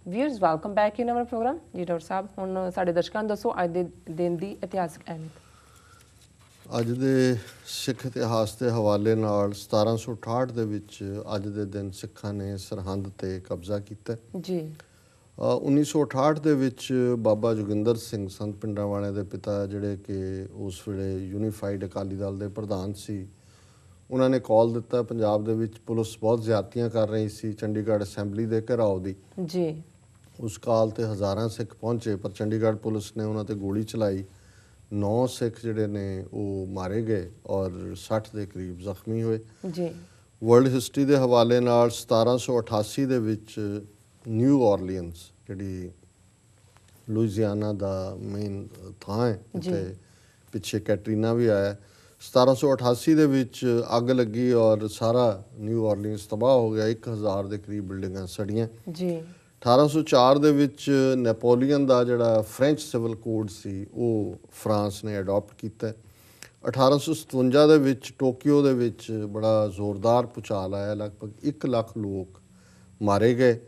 Viewers welcome back in our programme. ਜੀ doctor ਸਾਹਿਬ, ਹੁਣ ਸਾਡੇ ਦਰਸ਼ਕਾਂ ਨੂੰ ਦੱਸੋ ਅੱਜ ਦੇ ਦਿਨ ਦੀ ਇਤਿਹਾਸਕ ਅਹਿਮੀਅਤ। ਅੱਜ ਦੇ ਸਿੱਖ ਇਤਿਹਾਸ ਦੇ ਹਵਾਲੇ ਨਾਲ 1768 ਦੇ ਵਿੱਚ ਅੱਜ ਦੇ ਦਿਨ ਸਿੱਖਾਂ ਨੇ ਸਰਹੰਦ 'ਤੇ ਕਬਜ਼ਾ ਕੀਤਾ ਜੀ। 1968 ਦੇ ਵਿੱਚ ਬਾਬਾ ਜੋਗਿੰਦਰ ਸਿੰਘ ਸੰਤ ਪਿੰਡਰਾਂਵਾਲੇ ਦੇ ਪਿਤਾ, ਜਿਹੜੇ ਕਿ ਉਸ ਵੇਲੇ ਯੂਨੀਫਾਈਡ ਅਕਾਲੀ ਦਲ ਦੇ ਪ੍ਰਧਾਨ ਸੀ, ਉਹਨਾਂ ਨੇ ਕਾਲ ਦਿੱਤਾ ਪੰਜਾਬ ਦੇ ਵਿੱਚ ਪੁਲਿਸ ਬਹੁਤ ਜ਼ਿਆਦਤੀਆਂ ਕਰ ਰਹੀ ਸੀ ਚੰਡੀਗੜ੍ਹ ਅਸੈਂਬਲੀ ਦੇ ਘਿਰਾਓ ਦੀ। ਜੀ। ਉਸ ਕਾਲ 'ਤੇ ਹਜ਼ਾਰਾਂ ਸਿੱਖ ਪਹੁੰਚੇ, ਪਰ ਚੰਡੀਗੜ੍ਹ ਪੁਲਿਸ ਨੇ ਉਹਨਾਂ 'ਤੇ ਗੋਲੀ ਚਲਾਈ। 9 ਸਿੱਖ ਜਿਹੜੇ ਨੇ ਉਹ ਮਾਰੇ ਗਏ ਔਰ 60 ਦੇ ਕਰੀਬ ਜ਼ਖਮੀ ਹੋਏ। ਜੀ। ਵਰਲਡ ਹਿਸਟਰੀ ਦੇ ਹਵਾਲੇ ਨਾਲ 1788 ਦੇ ਵਿੱਚ ਨਿਊ ਔਰਲੀਅਨਸ, ਜਿਹੜੀ ਲੁਈਜ਼ੀਆਨਾ ਦਾ ਮੇਨ ਥਾਂ ਹੈ, ਜਿੱਥੇ ਪਿੱਛੇ ਕੈਟਰੀਨਾ ਵੀ ਆਇਆ, 1788 ਦੇ ਵਿੱਚ ਅੱਗ ਲੱਗੀ ਔਰ ਸਾਰਾ ਨਿਊ ਔਰਲੀਅਨਸ ਤਬਾਹ ਹੋ ਗਿਆ। 1000 ਦੇ ਕਰੀਬ ਬਿਲਡਿੰਗਾਂ ਸੜੀਆਂ। ਜੀ। 1804 ਦੇ ਵਿੱਚ ਨੈਪੋਲੀਅਨ ਦਾ ਜਿਹੜਾ ਫ੍ਰੈਂਚ ਸਿਵਲ ਕੋਡ ਸੀ ਉਹ ਫਰਾਂਸ ਨੇ ਅਡਾਪਟ ਕੀਤਾ। 1857 ਦੇ ਵਿੱਚ ਟੋਕੀਓ ਦੇ ਵਿੱਚ ਬੜਾ ਜ਼ੋਰਦਾਰ ਭੂਚਾਲ ਆਇਆ, ਲਗਭਗ 1 ਲੱਖ ਲੋਕ ਮਾਰੇ ਗਏ।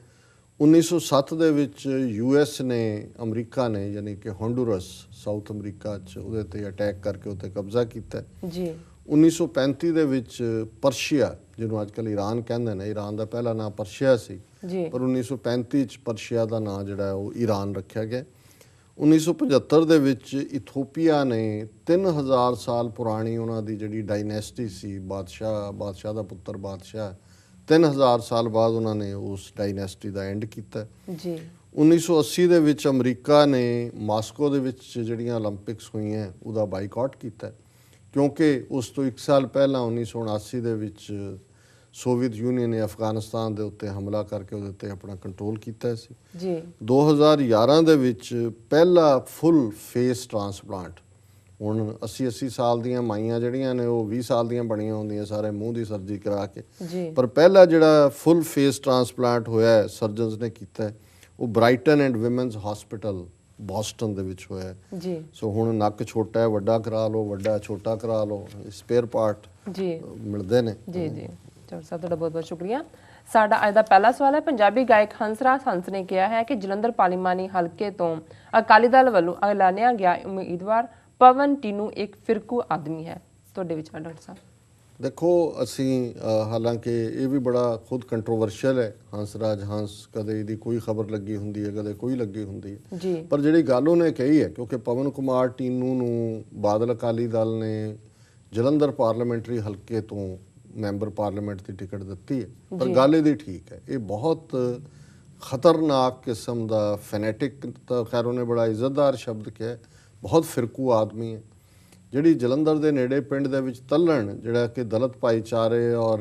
1907 ਦੇ ਵਿੱਚ US ਨੇ, ਅਮਰੀਕਾ ਨੇ, ਯਾਨੀ ਕਿ ਹੋਂਡੂਰਸ ਸਾਊਥ ਅਮਰੀਕਾ 'ਚ, ਉਹਦੇ 'ਤੇ ਅਟੈਕ ਕਰਕੇ ਉੱਤੇ ਕਬਜ਼ਾ ਕੀਤਾ। ਜੀ। 1935 ਦੇ ਵਿੱਚ ਪਰਸ਼ੀਆ, ਜਿਹਨੂੰ ਅੱਜ ਕੱਲ੍ਹ ਈਰਾਨ ਕਹਿੰਦੇ ਨੇ, ਈਰਾਨ ਦਾ ਪਹਿਲਾ ਨਾਂ ਪਰਸ਼ੀਆ ਸੀ, ਪਰ 1935 'ਚ ਪਰਸ਼ੀਆ ਦਾ ਨਾਂ ਜਿਹੜਾ ਉਹ ਈਰਾਨ ਰੱਖਿਆ ਗਿਆ। 1975 ਦੇ ਵਿੱਚ ਇਥੋਪੀਆ ਨੇ 3000 ਸਾਲ ਪੁਰਾਣੀ ਉਹਨਾਂ ਦੀ ਜਿਹੜੀ ਡਾਇਨੈਸਟੀ ਸੀ, ਬਾਦਸ਼ਾਹ ਦਾ ਪੁੱਤਰ ਬਾਦਸ਼ਾਹ, 3000 ਸਾਲ ਬਾਅਦ ਉਹਨਾਂ ਨੇ ਉਸ ਡਾਇਨੈਸਟੀ ਦਾ ਐਂਡ ਕੀਤਾ। ਜੀ। 1980 ਦੇ ਵਿੱਚ ਅਮਰੀਕਾ ਨੇ ਮਾਸਕੋ ਦੇ ਵਿੱਚ ਜਿਹੜੀਆਂ ਓਲੰਪਿਕਸ ਹੋਈਆਂ ਉਹਦਾ ਬਾਈਕਾਟ ਕੀਤਾ, ਕਿਉਂਕਿ ਉਸ ਤੋਂ 1 ਸਾਲ ਪਹਿਲਾਂ 1979 ਦੇ ਵਿੱਚ ਸੋਵੀਅਤ ਯੂਨੀਅਨ ਨੇ ਅਫਗਾਨਿਸਤਾਨ ਦੇ ਉੱਤੇ ਹਮਲਾ ਕਰਕੇ ਉਹਦੇ ਉੱਤੇ ਆਪਣਾ ਕੰਟਰੋਲ ਕੀਤਾ ਸੀ। ਜੀ। 2011 ਦੇ ਵਿੱਚ ਪਹਿਲਾ ਫੁੱਲ ਫੇਸ ਟ੍ਰਾਂਸਪਲਾਂਟ, ਹੁਣ 80 ਸਾਲ ਦੀਆਂ ਮਾਈਆਂ ਜਿਹੜੀਆਂ ਨੇ ਉਹ 20 ਸਾਲ ਦੀਆਂ ਬਣੀਆਂ ਹੁੰਦੀਆਂ ਸਾਰੇ ਮੂੰਹ ਦੀ ਸਰਜਰੀ ਕਰਾ ਕੇ, ਪਰ ਪਹਿਲਾ ਜਿਹੜਾ ਫੁੱਲ ਫੇਸ ਟ੍ਰਾਂਸਪਲਾਂਟ ਹੋਇਆ ਸਰਜਨਸ ਨੇ ਕੀਤਾ, ਉਹ brighten and women's hospital Boston ਦੇ ਵਿੱਚ ਹੋਇਆ। ਜੀ। ਸੋ ਹੁਣ ਨੱਕ ਛੋਟਾ ਹੈ, ਵੱਡਾ ਕਰਾ ਲਓ, ਵੱਡਾ ਛੋਟਾ ਕਰਾ ਲਓ, ਸਪੇਅਰ ਪਾਰਟ ਜੀ ਮਿਲਦੇ ਨੇ। ਜੀ। ਜੀ ਡਾਕਟਰ ਸਾਹਿਬ, ਤੁਹਾਡਾ ਬਹੁਤ ਬਹੁਤ ਸ਼ੁਕਰੀਆ। ਸਾਡਾ ਅੱਜ ਦਾ ਪਹਿਲਾ ਸਵਾਲ ਹੈ, ਪੰਜਾਬੀ ਗਾਇਕ ਹੰਸਰਾਜ ਹੰਸ ਨੇ ਕਿਹਾ ਹੈ ਕਿ ਜਲੰਧਰ ਪਾਰਲੀਮਾਨੀ ਹਲਕੇ ਤੋਂ ਅਕਾਲੀ ਦਲ ਵੱਲੋਂ ਐਲਾਨਿਆ ਗਿਆ ਉਮੀਦਵਾਰ ਪਵਨ ਟੀਨੂ ਇੱਕ ਫਿਰਕੂ ਆਦਮੀ ਹੈ। ਤੁਹਾਡੇ ਵਿਚਾਰ ਡਾਕਟਰ ਸਾਹਿਬ। ਦੇਖੋ, ਅਸੀਂ ਹਾਲਾਂਕਿ ਇਹ ਵੀ ਬੜਾ ਖੁਦ ਕੰਟਰੋਵਰਸ਼ੀਅਲ ਹੈ, ਹੰਸਰਾਜ ਹੰਸ, ਕਦੇ ਇਹਦੀ ਕੋਈ ਖਬਰ ਲੱਗੀ ਹੁੰਦੀ ਹੈ, ਕਦੇ ਕੋਈ ਲੱਗੀ ਹੁੰਦੀ ਹੈ, ਜੀ। ਪਰ ਜਿਹੜੀ ਗੱਲ ਉਹਨੇ ਕਹੀ ਹੈ, ਕਿਉਂਕਿ ਪਵਨ ਕੁਮਾਰ ਟੀਨੂ ਨੂੰ ਬਾਦਲ ਅਕਾਲੀ ਦਲ ਨੇ ਜਲੰਧਰ ਪਾਰਲੀਮੈਂਟਰੀ ਹਲਕੇ ਤੋਂ ਮੈਂਬਰ ਪਾਰਲੀਮੈਂਟ ਦੀ ਟਿਕਟ ਦਿੱਤੀ ਹੈ, ਪਰ ਗੱਲ ਇਹਦੀ ਠੀਕ ਹੈ। ਇਹ ਬਹੁਤ ਖਤਰਨਾਕ ਕਿਸਮ ਦਾ ਫੈਨੇਟਿਕ, ਤਾਂ ਖੈਰ ਉਹਨੇ ਬੜਾ ਇੱਜ਼ਤਦਾਰ ਸ਼ਬਦ ਕਿਹਾ, ਬਹੁਤ ਫਿਰਕੂ ਆਦਮੀ ਹੈ। ਜਿਹੜੀ ਜਲੰਧਰ ਦੇ ਨੇੜੇ ਪਿੰਡ ਦੇ ਵਿੱਚ ਤੱਲਣ, ਜਿਹੜਾ ਕਿ ਦਲਿਤ ਭਾਈਚਾਰੇ ਔਰ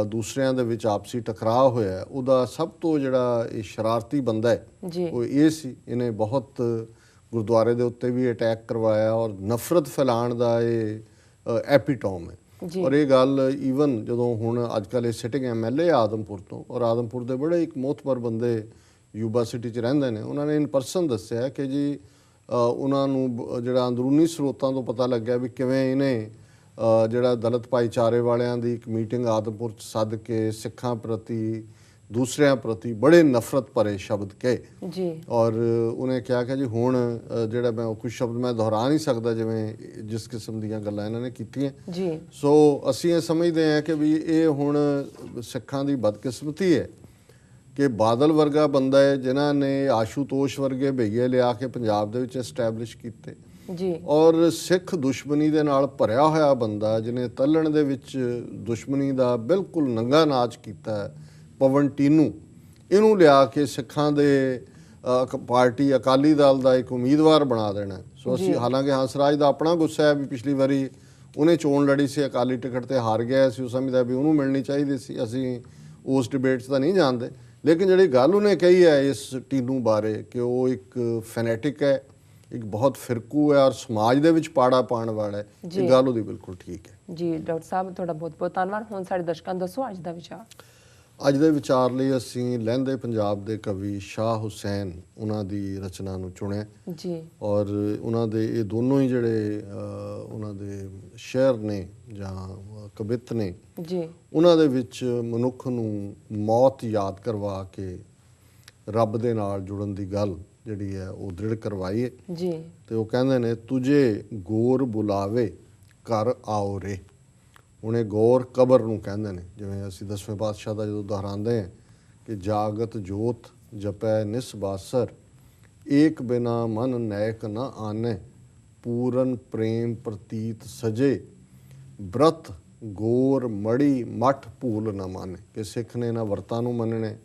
ਦੂਸਰਿਆਂ ਦੇ ਵਿੱਚ ਆਪਸੀ ਟਕਰਾਅ ਹੋਇਆ, ਉਹਦਾ ਸਭ ਤੋਂ ਜਿਹੜਾ ਇਹ ਸ਼ਰਾਰਤੀ ਬੰਦਾ ਹੈ ਉਹ ਇਹ ਸੀ। ਇਹਨੇ ਬਹੁਤ ਗੁਰਦੁਆਰੇ ਦੇ ਉੱਤੇ ਵੀ ਅਟੈਕ ਕਰਵਾਇਆ ਔਰ ਨਫ਼ਰਤ ਫੈਲਾਉਣ ਦਾ ਇਹ ਐਪੀਟੋਮ ਹੈ। ਔਰ ਇਹ ਗੱਲ ਈਵਨ ਜਦੋਂ ਹੁਣ ਅੱਜ ਕੱਲ੍ਹ ਇਹ ਸਿਟਿੰਗ MLA ਆਦਮਪੁਰ ਤੋਂ, ਔਰ ਆਦਮਪੁਰ ਦੇ ਬੜੇ ਇੱਕ ਮੋਹਤਬਰ ਬੰਦੇ ਯੂਬਾ ਸਿਟੀ 'ਚ ਰਹਿੰਦੇ ਨੇ, ਉਹਨਾਂ ਨੇ ਇਨ ਪਰਸਨ ਦੱਸਿਆ ਕਿ ਜੀ ਉਹਨਾਂ ਨੂੰ ਜਿਹੜਾ ਅੰਦਰੂਨੀ ਸਰੋਤਾਂ ਤੋਂ ਪਤਾ ਲੱਗਿਆ ਵੀ ਕਿਵੇਂ ਇਹਨੇ ਜਿਹੜਾ ਦਲਿਤ ਭਾਈਚਾਰੇ ਵਾਲਿਆਂ ਦੀ ਇੱਕ ਮੀਟਿੰਗ ਆਦਮਪੁਰ 'ਚ ਸੱਦ ਕੇ ਸਿੱਖਾਂ ਪ੍ਰਤੀ, ਦੂਸਰਿਆਂ ਪ੍ਰਤੀ ਬੜੇ ਨਫ਼ਰਤ ਭਰੇ ਸ਼ਬਦ ਕਹੇ। ਜੀ। ਔਰ ਉਹਨੇ ਕਿਹਾ ਕਿ ਜੀ ਹੁਣ ਜਿਹੜਾ ਮੈਂ ਕੁਝ ਸ਼ਬਦ ਮੈਂ ਦੁਹਰਾ ਨਹੀਂ ਸਕਦਾ ਜਿਵੇਂ ਜਿਸ ਕਿਸਮ ਦੀਆਂ ਗੱਲਾਂ ਇਹਨਾਂ ਨੇ ਕੀਤੀਆਂ। ਜੀ। ਸੋ ਅਸੀਂ ਇਹ ਸਮਝਦੇ ਹਾਂ ਕਿ ਵੀ ਇਹ ਹੁਣ ਸਿੱਖਾਂ ਦੀ ਬਦਕਿਸਮਤੀ ਹੈ ਕਿ ਬਾਦਲ ਵਰਗਾ ਬੰਦਾ ਹੈ, ਜਿਨ੍ਹਾਂ ਨੇ ਆਸ਼ੂਤੋਸ਼ ਵਰਗੇ ਭਈਏ ਲਿਆ ਕੇ ਪੰਜਾਬ ਦੇ ਵਿੱਚ ਐਸਟੈਬਲਿਸ਼ ਕੀਤੇ, ਜੀ, ਔਰ ਸਿੱਖ ਦੁਸ਼ਮਣੀ ਦੇ ਨਾਲ ਭਰਿਆ ਹੋਇਆ ਬੰਦਾ, ਜਿਹਨੇ ਤੱਲਣ ਦੇ ਵਿੱਚ ਦੁਸ਼ਮਣੀ ਦਾ ਬਿਲਕੁਲ ਨੰਗਾ ਨਾਚ ਕੀਤਾ, ਪਵਨ ਟੀਨੂ, ਇਹਨੂੰ ਲਿਆ ਕੇ ਸਿੱਖਾਂ ਦੇ ਪਾਰਟੀ ਅਕਾਲੀ ਦਲ ਦਾ ਇੱਕ ਉਮੀਦਵਾਰ ਬਣਾ ਦੇਣਾ। ਸੋ ਅਸੀਂ, ਹਾਲਾਂਕਿ ਹੰਸਰਾਜ ਦਾ ਆਪਣਾ ਗੁੱਸਾ ਹੈ ਵੀ ਪਿਛਲੀ ਵਾਰੀ ਉਹਨੇ ਚੋਣ ਲੜੀ ਸੀ, ਅਕਾਲੀ ਟਿਕਟ 'ਤੇ ਹਾਰ ਗਿਆ ਸੀ, ਉਹ ਸਮਝਦਾ ਵੀ ਉਹਨੂੰ ਮਿਲਣੀ ਚਾਹੀਦੀ ਸੀ। ਅਸੀਂ ਉਸ ਡਿਬੇਟ 'ਚ ਤਾਂ ਨਹੀਂ ਜਾਣਦੇ, ਲੇਕਿਨ ਜਿਹੜੀ ਗੱਲ ਉਹਨੇ ਕਹੀ ਹੈ ਇਸ ਟੀਨੂ ਬਾਰੇ ਕਿ ਉਹ ਇੱਕ ਫੈਨੇਟਿਕ ਹੈ, ਇੱਕ ਬਹੁਤ ਫਿਰਕੂ ਹੈ ਔਰ ਸਮਾਜ ਦੇ ਵਿੱਚ ਪਾੜਾ ਪਾਉਣ ਵਾਲਾ ਹੈ, ਇਹ ਗੱਲ ਉਹਦੀ ਬਿਲਕੁਲ ਠੀਕ ਹੈ। ਜੀ ਡਾਕਟਰ ਸਾਹਿਬ, ਤੁਹਾਡਾ ਬਹੁਤ ਬਹੁਤ ਧੰਨਵਾਦ। ਹੁਣ ਸਾਡੇ ਦਰਸ਼ਕਾਂ ਨੂੰ ਦੱਸੋ ਅੱਜ ਦਾ ਵਿਚਾਰ। ਅੱਜ ਦੇ ਵਿਚਾਰ ਲਈ ਅਸੀਂ ਲਹਿੰਦੇ ਪੰਜਾਬ ਦੇ ਕਵੀ ਸ਼ਾਹ ਹੁਸੈਨ, ਉਹਨਾਂ ਦੀ ਰਚਨਾ ਨੂੰ ਚੁਣਿਆ ਜੀ, ਔਰ ਉਹਨਾਂ ਦੇ ਇਹ ਦੋਨੋਂ ਹੀ ਜਿਹੜੇ ਉਹਨਾਂ ਦੇ ਸ਼ੇਅਰ ਨੇ ਜਾਂ ਕਵਿਤ ਨੇ ਜੀ, ਉਹਨਾਂ ਦੇ ਵਿੱਚ ਮਨੁੱਖ ਨੂੰ ਮੌਤ ਯਾਦ ਕਰਵਾ ਕੇ ਰੱਬ ਦੇ ਨਾਲ ਜੁੜਨ ਦੀ ਗੱਲ ਜਿਹੜੀ ਹੈ ਉਹ ਦ੍ਰਿੜ ਕਰਵਾਈ ਹੈ। ਜੀ ਤੇ ਉਹ ਕਹਿੰਦੇ ਨੇ ਤੁਝੇ ਗੌਰ ਬੁਲਾਵੇ ਘਰ ਆਓ ਰੇ। ਹੁਣ ਇਹ ਗੌਰ ਕਬਰ ਨੂੰ ਕਹਿੰਦੇ ਨੇ, ਜਿਵੇਂ ਅਸੀਂ 10ਵੇਂ ਪਾਤਸ਼ਾਹ ਦਾ ਜਦੋਂ ਦੁਹਰਾਉਂਦੇ ਹਾਂ ਕਿ ਜਾਗਤ ਜੋਤ ਜਪੈ ਨਿਸਬਾਸਰ, ਏਕ ਬਿਨਾ ਮਨ ਨੈਕ ਨ ਆਨੇ, ਪੂਰਨ ਪ੍ਰੇਮ ਪ੍ਰਤੀਤ ਸਜੇ, ਬ੍ਰਤ ਗੌਰ ਮੜੀ ਮਠ ਭੂਲ ਨਾ ਮਾਨੇ। ਕਿ ਸਿੱਖ ਨੇ ਨਾ ਵਰਤਾਂ ਨੂੰ ਮੰਨਣੇ,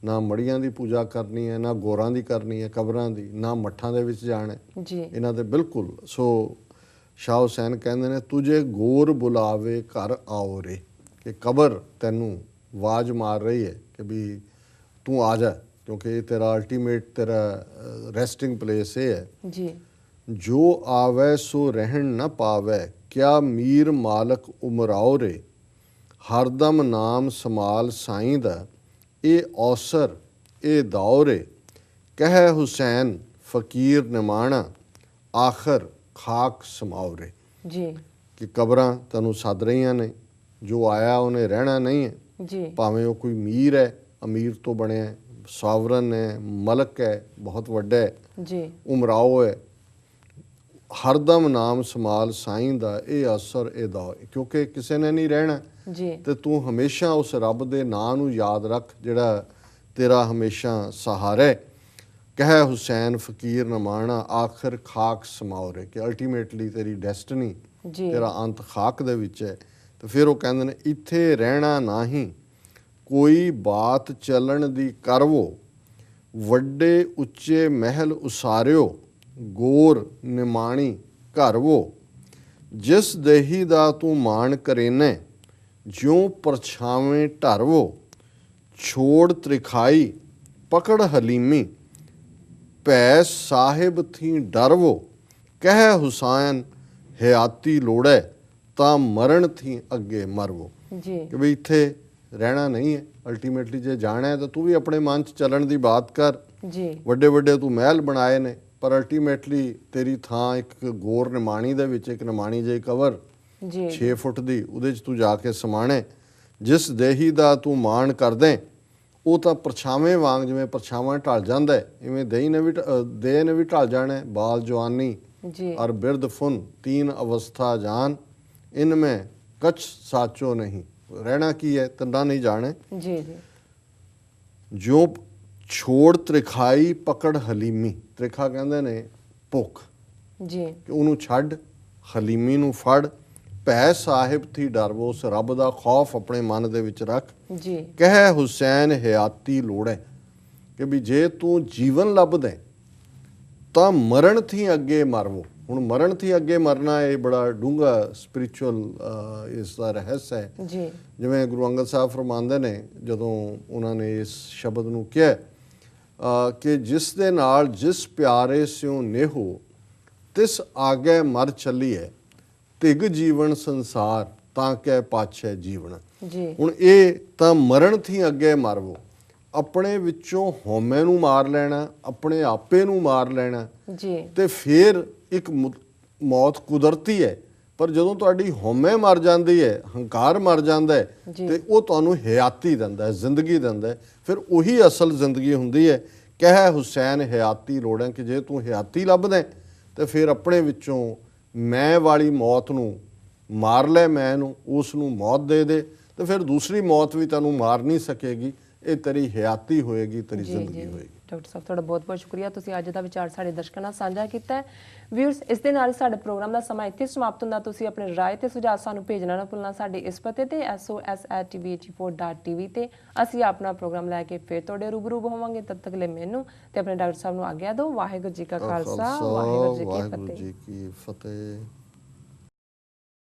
ਨਾ ਮੜੀਆਂ ਦੀ ਪੂਜਾ ਕਰਨੀ ਹੈ, ਨਾ ਗੋਰਾਂ ਦੀ ਕਰਨੀ ਹੈ, ਕਬਰਾਂ ਦੀ, ਨਾ ਮੱਠਾਂ ਦੇ ਵਿੱਚ ਜਾਣਾ ਜੀ ਇਹਨਾਂ ਦੇ ਬਿਲਕੁਲ। ਸੋ ਸ਼ਾਹ ਹੁਸੈਨ ਕਹਿੰਦੇ ਨੇ ਤੁਝੇ ਗੌਰ ਬੁਲਾਵੇ ਘਰ ਆਓ ਰੇ, ਕਿ ਕਬਰ ਤੈਨੂੰ ਆਵਾਜ਼ ਮਾਰ ਰਹੀ ਹੈ ਕਿ ਵੀ ਤੂੰ ਆ ਜਾ, ਕਿਉਂਕਿ ਇਹ ਤੇਰਾ ਅਲਟੀਮੇਟ ਤੇਰਾ ਰੈਸਟਿੰਗ ਪਲੇਸ ਇਹ ਹੈ। ਜੀ ਜੋ ਆਵੈ ਸੋ ਰਹਿਣ ਨਾ ਪਾਵੈ, ਕਿਆ ਮੀਰ ਮਾਲਕ ਉਮਰਾਓ ਰੇ, ਹਰਦਮ ਨਾਮ ਸਮਾਲ ਸਾਈਂ ਦਾ, ਇਹ ਔਸਰ ਇਹ ਦੌਰੇ, ਕਹਿ ਹੁਸੈਨ ਫਕੀਰ ਨਿਮਾਣਾ, ਆਖਰ ਖਾਕ ਸਮਾਓ ਰੇ। ਜੀ ਕਿ ਕਬਰਾਂ ਤੈਨੂੰ ਸੱਦ ਰਹੀਆਂ ਨੇ, ਜੋ ਆਇਆ ਉਹਨੇ ਰਹਿਣਾ ਨਹੀਂ ਹੈ, ਜੀ ਭਾਵੇਂ ਉਹ ਕੋਈ ਮੀਰ ਹੈ, ਅਮੀਰ ਤੋਂ ਬਣਿਆ ਹੈ, ਸਾਵਰਨ ਹੈ, ਮਲਕ ਹੈ, ਬਹੁਤ ਵੱਡਾ ਹੈ, ਜੀ ਉਮਰਾਓ ਹੈ, ਹਰਦਮ ਨਾਮ ਸਮਾਲ ਸਾਈਂ ਦਾ, ਇਹ ਅਸਰ ਇਹ ਦੌਰ, ਕਿਉਂਕਿ ਕਿਸੇ ਨੇ ਨਹੀਂ ਰਹਿਣਾ। ਜੀ ਤੇ ਤੂੰ ਹਮੇਸ਼ਾ ਉਸ ਰੱਬ ਦੇ ਨਾਂ ਨੂੰ ਯਾਦ ਰੱਖ ਜਿਹੜਾ ਤੇਰਾ ਹਮੇਸ਼ਾ ਸਹਾਰਾ ਹੈ। ਕਹਿ ਹੁਸੈਨ ਫਕੀਰ ਨਮਾਣਾ, ਆਖਰ ਖਾਕ ਸਮਾਓ ਰੇ, ਕਿ ਅਲਟੀਮੇਟਲੀ ਤੇਰੀ ਡੈਸਟਨੀ, ਜੀ ਤੇਰਾ ਅੰਤ ਖਾਕ ਦੇ ਵਿੱਚ ਹੈ। ਤੇ ਫਿਰ ਉਹ ਕਹਿੰਦੇ ਨੇ ਇੱਥੇ ਰਹਿਣਾ ਨਹੀਂ, ਕੋਈ ਬਾਤ ਚੱਲਣ ਦੀ ਕਰਵੋ, ਵੱਡੇ ਉੱਚੇ ਮਹਿਲ ਉਸਾਰਿਓ, ਗੌਰ ਨਿਮਾਣੀ ਘਰ ਵੋ, ਜਿਸ ਦੇਹੀ ਦਾ ਤੂੰ ਮਾਣ ਕਰੇਨੇ, ਜਿਉਂ ਪਰਛਾਵੇਂ ਢਰਵੋ, ਛੋੜ ਤ੍ਰਿਖਾਈ ਪਕੜ ਹਲੀਮੀ, ਭੈ ਸਾਹਿਬ ਥੀ ਡਰਵੋ, ਕਹਿ ਹੁਸੈਨ ਹਯਾਤੀ ਲੋੜੈ, ਤਾਂ ਮਰਨ ਥੀ ਅੱਗੇ ਮਰਵੋ। ਜੀ ਕਿ ਵੀ ਇੱਥੇ ਰਹਿਣਾ ਨਹੀਂ ਹੈ, ਅਲਟੀਮੇਟਲੀ ਜੇ ਜਾਣਾ ਹੈ ਤਾਂ ਤੂੰ ਵੀ ਆਪਣੇ ਮਨ 'ਚ ਚੱਲਣ ਦੀ ਬਾਤ ਕਰ। ਜੀ ਵੱਡੇ ਵੱਡੇ ਤੂੰ ਮਹਿਲ ਬਣਾਏ ਨੇ, ਪਰ ਅਲਟੀਮੇਟਲੀ ਤੇਰੀ ਥਾਂ ਇੱਕ ਗੌਰ ਨਿਮਾਣੀ ਦੇ ਵਿੱਚ, ਇੱਕ ਨਿਮਾਣੀ ਜਿਹੀ ਕਬਰ ਜੀ 6 ਫੁੱਟ ਦੀ, ਉਹਦੇ 'ਚ ਤੂੰ ਜਾ ਕੇ ਸਮਾਣੇ। ਜਿਸ ਦੇਹੀ ਦਾ ਤੂੰ ਮਾਣ ਕਰਦੇ, ਉਹ ਤਾਂ ਪਰਛਾਵੇਂ ਵਾਂਗ, ਜਿਵੇਂ ਪਰਛਾਵਾਂ ਢਲ ਜਾਂਦਾ ਹੈ, ਇਵੇਂ ਦੇਹ ਨੇ ਵੀ ਢਲ ਜਾਣਾ ਹੈ। ਬਾਲ ਜਵਾਨੀ ਜੀ ਔਰ ਬਿਰਧ ਫੁਨ तीन ਅਵਸਥਾ ਜਾਨ, ਇਨਮੇ ਕਛ ਸਾਚੋ ਨਹੀਂ। ਰਹਿਣਾ ਕੀ ਹੈ, ਤੰਦਾ ਨਹੀਂ ਜਾਣੇ। ਜੀ ਜੀ ਜੋ ਛੋੜ ਤ੍ਰਿਖਾਈ ਪਕੜ ਹਲੀਮੀ, ਤ੍ਰਿਖਾ ਕਹਿੰਦੇ ਨੇ ਭੁੱਖ, ਜੀ ਕਿ ਉਹਨੂੰ ਛੱਡ, ਹਲੀਮੀ ਨੂੰ ਫੜ, ਭੈ ਸਾਹਿਬ ਥੀ ਡਰਵੋ, ਉਸ ਰੱਬ ਦਾ ਖੌਫ ਆਪਣੇ ਮਨ ਦੇ ਵਿੱਚ ਰੱਖ। ਜੀ ਕਹਿ ਹੁਸੈਨ ਹਯਾਤੀ ਲੋੜੈ, ਕਿ ਵੀ ਜੇ ਤੂੰ ਜੀਵਨ ਲੱਭਦਾ ਤਾਂ ਮਰਨ ਥੀ ਅੱਗੇ ਮਰਵੋ। ਹੁਣ ਮਰਨ ਥੀ ਅੱਗੇ ਮਰਨਾ ਇਹ ਬੜਾ ਡੂੰਘਾ ਸਪਿਰਿਚੁਅਲ ਇਸ ਦਾ ਰਹੱਸ ਹੈ। ਜੀ ਜਿਵੇਂ ਗੁਰੂ ਅੰਗਦ ਸਾਹਿਬ ਫਰਮਾਉਂਦੇ ਨੇ, ਜਦੋਂ ਉਹਨਾਂ ਨੇ ਇਸ ਸ਼ਬਦ ਨੂੰ ਕਿਹਾ ਕਿ ਜਿਸ ਦੇ ਨਾਲ ਜਿਸ ਪਿਆਰੇ ਸਿਉ ਨੇਹੋ, ਤਿਸ ਆਗੇ ਮਰ ਚੱਲੀਏ, ਤਿਗ ਜੀਵਨ ਸੰਸਾਰ, ਤਾਂ ਕਹਿ ਪਾਛੈ ਜੀਵਨ। ਜੀ ਹੁਣ ਇਹ ਤਾਂ ਮਰਨ ਥੀ ਅੱਗੇ ਮਰਵੋ, ਆਪਣੇ ਵਿੱਚੋਂ ਹਉਮੈ ਨੂੰ ਮਾਰ ਲੈਣਾ, ਆਪਣੇ ਆਪੇ ਨੂੰ ਮਾਰ ਲੈਣਾ, ਜੀ ਤੇ ਫਿਰ ਇੱਕ ਮੌਤ ਕੁਦਰਤੀ ਹੈ। ਪਰ ਜਦੋਂ ਤੁਹਾਡੀ ਹਉਮੈ ਮਰ ਜਾਂਦੀ ਹੈ, ਹੰਕਾਰ ਮਰ ਜਾਂਦਾ ਹੈ, ਤੇ ਉਹ ਤੁਹਾਨੂੰ ਹਯਾਤੀ ਦਿੰਦਾ ਹੈ, ਜ਼ਿੰਦਗੀ ਦਿੰਦਾ ਹੈ। ਫਿਰ ਉਹੀ ਅਸਲ ਜ਼ਿੰਦਗੀ ਹੁੰਦੀ ਹੈ। ਕਹਿ ਹੁਸੈਨ ਹਯਾਤੀ ਲੋੜਾਂ, ਕਿ ਜੇ ਤੂੰ ਹਯਾਤੀ ਲੱਭਦਾ ਤੇ ਫਿਰ ਆਪਣੇ ਵਿੱਚੋਂ ਮੈਂ ਵਾਲੀ ਮੌਤ ਨੂੰ ਮਾਰ ਲੈ, ਮੈਂ ਨੂੰ ਉਸ ਨੂੰ ਮੌਤ ਦੇ ਦੇ, ਤੇ ਫਿਰ ਦੂਸਰੀ ਮੌਤ ਵੀ ਤੈਨੂੰ ਮਾਰ ਨਹੀਂ ਸਕੇਗੀ। ਇਹ ਤੇਰੀ ਹਯਾਤੀ ਹੋਏਗੀ, ਤੇਰੀ ਜ਼ਿੰਦਗੀ ਹੋਏਗੀ। ਡਾਕਟਰ ਸਾਹਿਬ ਤੁਹਾਡਾ ਬਹੁਤ ਬਹੁਤ ਸ਼ੁਕਰੀਆ, ਤੁਸੀਂ ਅੱਜ ਦਾ ਵਿਚਾਰ ਸਾਡੇ ਦਰਸ਼ਕਾਂ ਨਾਲ ਸਾਂਝਾ ਕੀਤਾ ਹੈ। ਵਿਊਅਰਸ, ਇਸ ਦੇ ਨਾਲ ਸਾਡੇ ਪ੍ਰੋਗਰਾਮ ਦਾ ਸਮਾਂ ਇੱਥੇ ਸਮਾਪਤ ਹੁੰਦਾ। ਤੁਸੀਂ ਆਪਣੇ ਰਾਏ ਤੇ ਸੁਝਾਅ ਸਾਨੂੰ ਭੇਜਣਾ ਨਾ ਭੁੱਲਣਾ ਸਾਡੇ ਇਸ ਪਤੇ ਤੇ sos@tv84.tv ਤੇ। ਅਸੀਂ ਆਪਣਾ ਪ੍ਰੋਗਰਾਮ ਲੈ ਕੇ ਫਿਰ ਤੁਹਾਡੇ ਰੂਬਰੂ ਹੋਵਾਂਗੇ। ਤਦ ਤੱਕ ਲਈ ਮੈਨੂੰ ਤੇ ਆਪਣੇ ਡਾਕਟਰ ਸਾਹਿਬ ਨੂੰ ਆਗਿਆ ਦਿਓ। ਵਾਹਿਗੁਰੂ ਜੀ ਕਾ ਖਾਲਸਾ, ਵਾਹਿਗੁਰੂ ਜੀ ਕੀ ਫਤਿਹ।